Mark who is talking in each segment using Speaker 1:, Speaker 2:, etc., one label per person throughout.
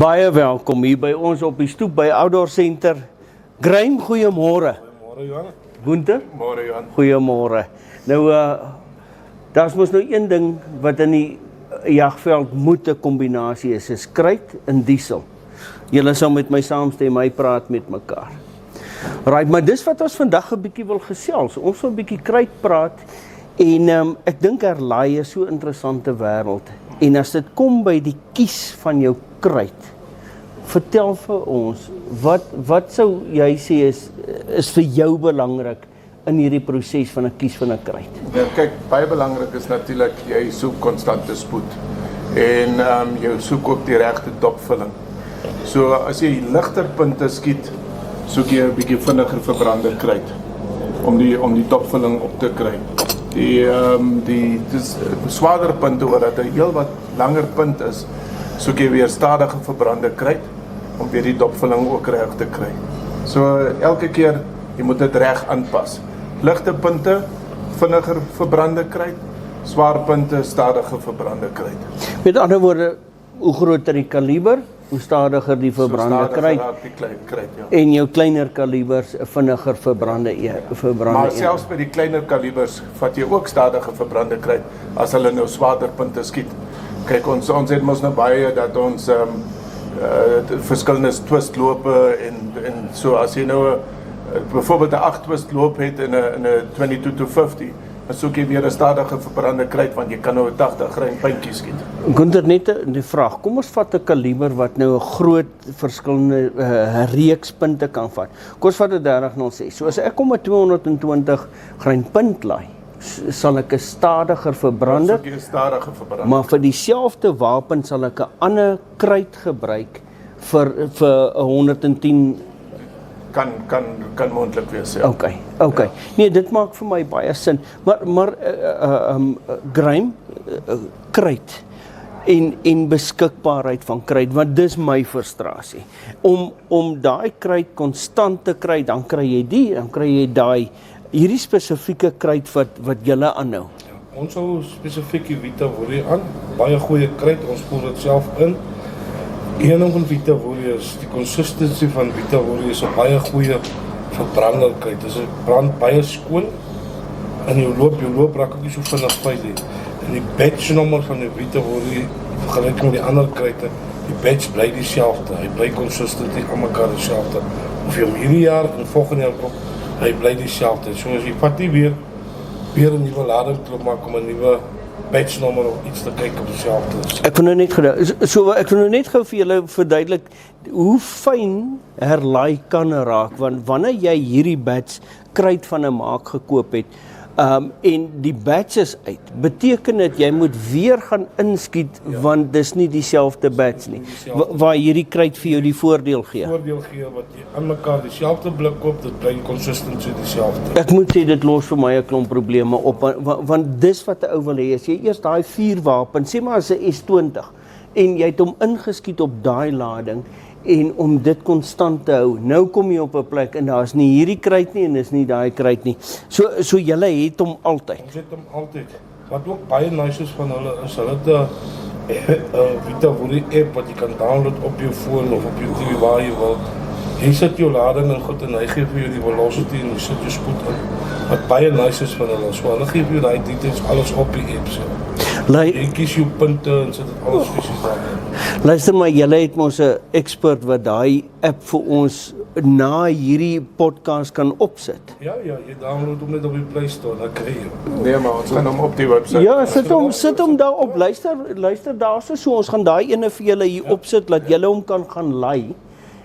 Speaker 1: Baie welkom hier by ons op die stoep by Outdoor Center. Graeme, goeiemôre.
Speaker 2: Goeiemôre Johan.
Speaker 1: Gunther?
Speaker 2: Môre Johan.
Speaker 1: Goeiemôre. Nou, daar's mos nou een ding wat in die jagveld moet 'n kombinasie is kruit en diesel. Julle sal met my saamstem, hy praat met mekaar. Right, maar dis wat ons vandag 'n bietjie wil gesels. Ons wil 'n bietjie kruit praat en ek dink herlaai is so 'n interessante wêreld. En as dit kom by die kies van jou kruit, vertel vir ons, wat sou jy sê is vir jou belangrik in hierdie proses van 'n kies van 'n kruit?
Speaker 2: Ja, kyk, baie belangrik is natuurlik jy soek konstante spoed en jy soek ook die regte dopvulling. So as jy ligter punte skiet, soek jy 'n bietjie vinniger verbrande kruit om die dopvulling op te kry. Dis swaarder punte waar dat 'n heel wat langer punt is, soek jy weer stadige verbrande kruit om weer die dopvulling ook reg te kry. So elke keer jy moet dit reg aanpas. Ligte punte, vinniger verbrande kruit, swaar punte, stadige verbrande kruit.
Speaker 1: Met ander woorde, hoe groter die kaliber, hoe stadiger die verbrande kruit.
Speaker 2: Ja.
Speaker 1: En jou kleiner kalibers vinniger verbrande.
Speaker 2: Maar selfs by die kleiner kalibers vat jy ook stadige verbrande kruit as hulle nou swaarder punte skiet. Kyk, ons het mos nou baie dat ons verskillende twistlope en so as jy nou byvoorbeeld 'n 8 twistloop het in 'n 22-50, dan soek jy weer 'n stadige verbrande kruit want jy kan nou 'n 80 grain puntjie skiet.
Speaker 1: Gunther, net 'n vraag. Kom ons vat 'n kaliber wat nou 'n groot verskillende reeks punte kan vat. Kom ons vat 'n 30-06. So as ek kom 'n 220 grain punt laai, sal ek 'n stadiger verbrander, maar vir dieselfde wapen sal ek 'n ander kruit gebruik vir 110.
Speaker 2: Kan moontlik wees, ja.
Speaker 1: Okay. Ja. Nee, dit maak vir my baie sin. Maar Graeme, kruit en beskikbaarheid van kruit, want dis my frustrasie. Om daai kruit konstant te kry, dan kry jy daai hierdie spesifieke kruit wat julle aanhou.
Speaker 2: Ja, ons hou spesifiek die Vita Volley aan, baie goeie kruit, ons spoel dit self in. Een ding van Vita Volley is die consistency van Vita Volley is 'n baie goeie verbrander kruit. Dit brand baie skoon en jou loop raak ook nie so vinnig vuil nie. En die batch nommer van die Vita Volley vergelyk met die ander kruite, die batch bly dieselfde. Hy bly consistent aan mekaar dieselfde. Of jy hom hierdie jaar en volgende jaar koop, hy bly dieselfde. So as jy vat nie weer 'n nuwe lading klop maak om 'n nuwe batch nommer of iets te kyk op dieselfde.
Speaker 1: Ek wil nou net gou vir julle verduidelik hoe fyn herlaai kan raak, want wanneer jy hierdie batch kruit van 'n maak gekoop het, en die batch is uit, beteken dit jy moet weer gaan inskiet, want dis nie dieselfde batch nie, waar hierdie kruit vir jou die voordeel gee.
Speaker 2: Wat jy aan mekaar dieselfde blik koop, dit bly consistent so dieselfde.
Speaker 1: Ek moet sê dit los vir my 'n klomp probleme op, want dis wat 'n ou wil hê, as jy eers daai vuurwapen, sê maar as 'n S20 en jy het hom ingeskiet op daai lading en om dit konstant te hou. Nou kom jy op 'n plek en daar's nie hierdie kruit nie en dis nie daai kruit nie. So julle het hom altyd.
Speaker 2: Ons het hom altyd. Wat ook baie nice is van hulle is hulle het 'n Vita Volley app wat jy kan download op jou foon of op jou TV waar jy wil. Jy sit jou lading en goed en hy gee vir jou die velocity en jy sit jou spoed in. Wat baie nice is van hulle. So hulle gee vir jou daai details alles op die app. Jy kies jou punte en sit dit alles fisies daar.
Speaker 1: Luister maar, julle het mos 'n expert wat daai app vir ons na hierdie podcast kan opsit.
Speaker 2: Ja, jy download hom net op die Play Store, dan kry jy. Nee, maar ons gaan hom op die webwerf.
Speaker 1: Ja, sit hom daar op. Luister daarso, so ons gaan daai ene vir julle hier opsit dat julle hom kan gaan laai.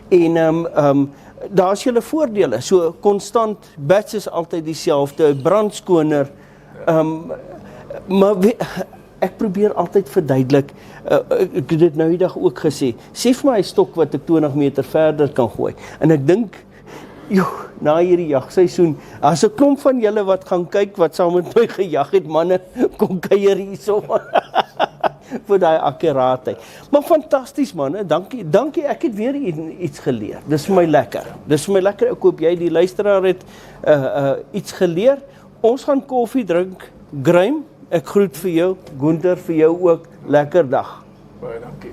Speaker 1: En daar's julle voordele. So konstant batch is altyd dieselfde, brandskoner. Maar ek probeer altyd verduidelik, ek het dit nou die dag ook gesê, sê vir my 'n stok wat ek 20 meter verder kan gooi, en ek dink, na hierdie jagseisoen, as 'n klomp van julle wat gaan kyk, wat saam met my gejag het, manne, kom kuier hierso, vir daai akkuraatheid. Maar fantasties manne, dankie, ek het weer iets geleer, dis vir my lekker, ek hoop jy die luisteraar het iets geleer. Ons gaan koffie drink, Graeme, ek groet vir jou, Gunther vir jou ook, lekker dag.
Speaker 2: Baie dankie.